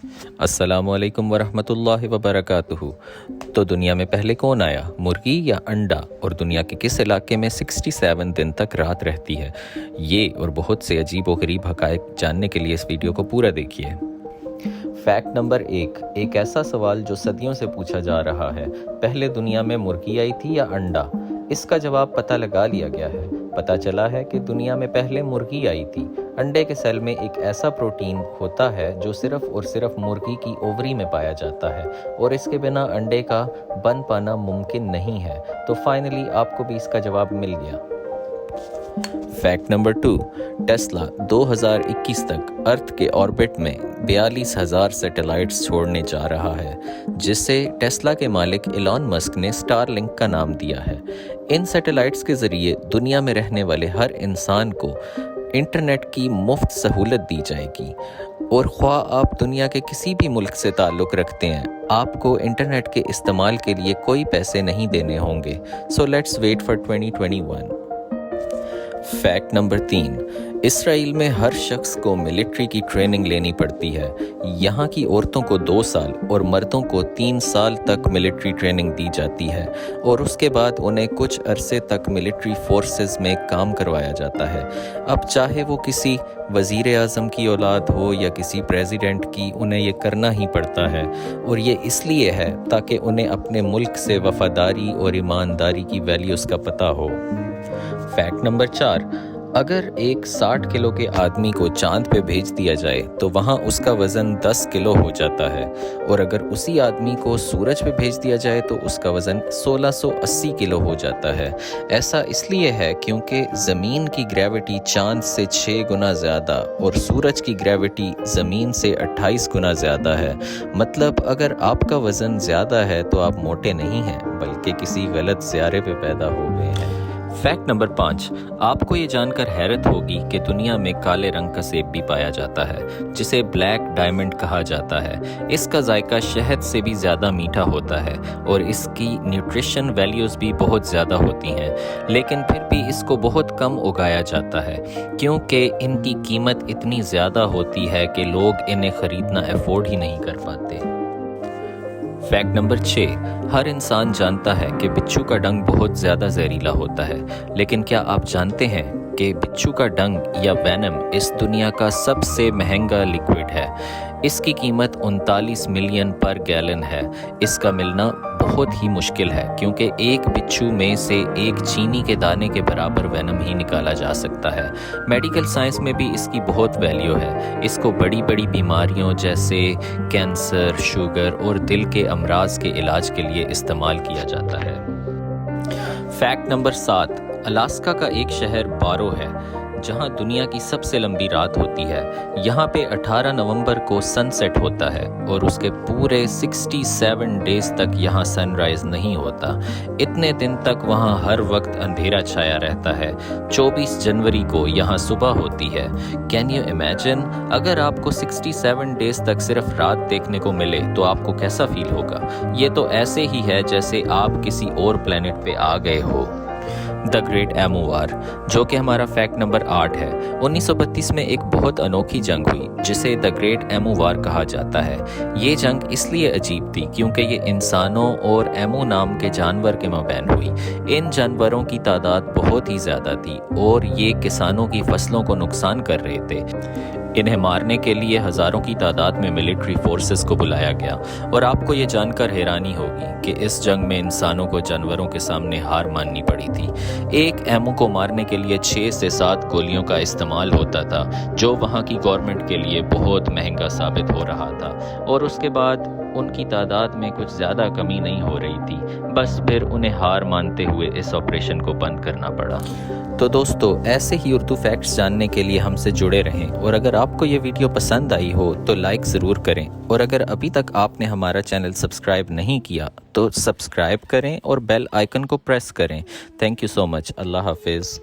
अस्सलाम वालेकुम वरहमतुल्लाहि वबरकातुहू। तो दुनिया में पहले कौन आया, मुर्गी या अंडा, और दुनिया के किस इलाके में 67 दिन तक रात रहती है? ये और बहुत से अजीब व गरीब हक़ाइक़ जानने के लिए इस वीडियो को पूरा देखिए। फैक्ट नंबर 1, एक ऐसा सवाल जो सदियों से पूछा जा रहा है, पहले दुनिया में मुर्गी आई थी या अंडा? इसका जवाब पता लगा लिया गया है। पता चला है कि दुनिया में पहले मुर्गी आई थी। अंडे के सेल में एक ऐसा प्रोटीन होता है जो सिर्फ और सिर्फ मुर्गी की ओवरी में पाया जाता है, और इसके बिना अंडे का बन पाना मुमकिन नहीं है। तो फाइनली आपको भी इसका जवाब मिल गया। फैक्ट नंबर 2, टेस्ला 2021 तक अर्थ के ऑर्बिट में 42,000 सैटेलाइट्स छोड़ने जा रहा है, जिसे टेस्ला के मालिक एलॉन मस्क ने स्टारलिंक का नाम दिया है। इन सैटेलाइट्स के ज़रिए दुनिया में रहने वाले हर इंसान को इंटरनेट की मुफ्त सहूलत दी जाएगी, और ख्वाह आप दुनिया के किसी भी मुल्क से ताल्लुक़ रखते हैं, आपको इंटरनेट के इस्तेमाल के लिए कोई पैसे नहीं देने होंगे। So let's wait for 2021। Fact number 3, Israel में हर शख्स को मिलिट्री की ट्रेनिंग लेनी पड़ती है। यहाँ की औरतों को 2 साल और मर्दों को 3 साल तक मिलिट्री ट्रेनिंग दी जाती है, और उसके बाद उन्हें कुछ अरसे तक मिलिट्री फोर्सेस में काम करवाया जाता है। अब चाहे वो किसी वज़ीर आज़म की औलाद हो या किसी प्रेसिडेंट की, उन्हें ये करना ही पड़ता है, और ये इसलिए है ताकि उन्हें अपने मुल्क से वफ़ादारी और ईमानदारी की वैल्यूज़ का पता हो। फैक्ट नंबर 4, अगर एक 60 किलो के आदमी को चांद पे भेज दिया जाए तो वहाँ उसका वज़न 10 किलो हो जाता है, और अगर उसी आदमी को सूरज पे भेज दिया जाए तो उसका वज़न 1680 किलो हो जाता है। ऐसा इसलिए है क्योंकि ज़मीन की ग्रेविटी चांद से 6 गुना ज़्यादा और सूरज की ग्रेविटी ज़मीन से 28 गुना ज़्यादा है। मतलब अगर आपका वज़न ज़्यादा है तो आप मोटे नहीं हैं, बल्कि किसी गलत ज़्यारे पे पैदा हो गए हैं। फैक्ट नंबर 5, आपको ये जानकर हैरत होगी कि दुनिया में काले रंग का सेब भी पाया जाता है, जिसे ब्लैक डायमंड कहा जाता है। इसका जायका शहद से भी ज़्यादा मीठा होता है, और इसकी न्यूट्रिशन वैल्यूज़ भी बहुत ज़्यादा होती हैं, लेकिन फिर भी इसको बहुत कम उगाया जाता है क्योंकि इनकी कीमत इतनी ज़्यादा होती है कि लोग इन्हें ख़रीदना अफोर्ड ही नहीं कर पाते। फैक्ट नंबर 6, हर इंसान जानता है कि बिच्छू का डंग बहुत ज़्यादा जहरीला होता है, लेकिन क्या आप जानते हैं कि बिच्छू का डंग या वेनम इस दुनिया का सबसे महंगा लिक्विड है? इसकी कीमत 39 मिलियन पर गैलन है। इसका मिलना बहुत ही मुश्किल है क्योंकि एक बिच्छू में से एक चीनी के दाने के बराबर वेनम ही निकाला जा सकता है। मेडिकल साइंस में भी इसकी बहुत वैल्यू है। इसको बड़ी बड़ी बीमारियों जैसे कैंसर, शुगर और दिल के अमराज के इलाज के लिए इस्तेमाल किया जाता है। फैक्ट नंबर 7, अलास्का का एक शहर बारो है जहां दुनिया की सबसे लंबी रात होती है। यहाँ पे 18 नवंबर को सनसेट होता है, और उसके पूरे 67 डेज तक यहाँ सनराइज नहीं होता। इतने दिन तक वहाँ हर वक्त अंधेरा छाया रहता है। 24 जनवरी को यहाँ सुबह होती है। कैन यू इमेजिन, अगर आपको 67 डेज तक सिर्फ रात देखने को मिले तो आपको कैसा फील होगा? ये तो ऐसे ही है जैसे आप किसी और प्लेनेट पे आ गए हो। द ग्रेट एमू वार, जो कि हमारा फैक्ट नंबर 8 है। 1932 में एक बहुत अनोखी जंग हुई जिसे द ग्रेट एमू वार कहा जाता है। ये जंग इसलिए अजीब थी क्योंकि ये इंसानों और एमू नाम के जानवर के मबैन हुई। इन जानवरों की तादाद बहुत ही ज़्यादा थी और ये किसानों की फसलों को नुकसान कर रहे थे। इन्हें मारने के लिए हज़ारों की तादाद में मिलिट्री फोर्सेस को बुलाया गया, और आपको ये जानकर हैरानी होगी कि इस जंग में इंसानों को जानवरों के सामने हार माननी पड़ी थी। एक एमू को मारने के लिए 6 से 7 गोलियों का इस्तेमाल होता था, जो वहाँ की गवर्नमेंट के लिए बहुत महंगा साबित हो रहा था, और उसके बाद उनकी तादाद में कुछ ज़्यादा कमी नहीं हो रही थी। बस फिर उन्हें हार मानते हुए इस ऑपरेशन को बंद करना पड़ा। तो दोस्तों, ऐसे ही उर्दू फैक्ट्स जानने के लिए हमसे जुड़े रहें, और अगर आपको ये वीडियो पसंद आई हो तो लाइक ज़रूर करें, और अगर अभी तक आपने हमारा चैनल सब्सक्राइब नहीं किया तो सब्सक्राइब करें और बेल आइकन को प्रेस करें। Thank you so much. Allah हाफिज़।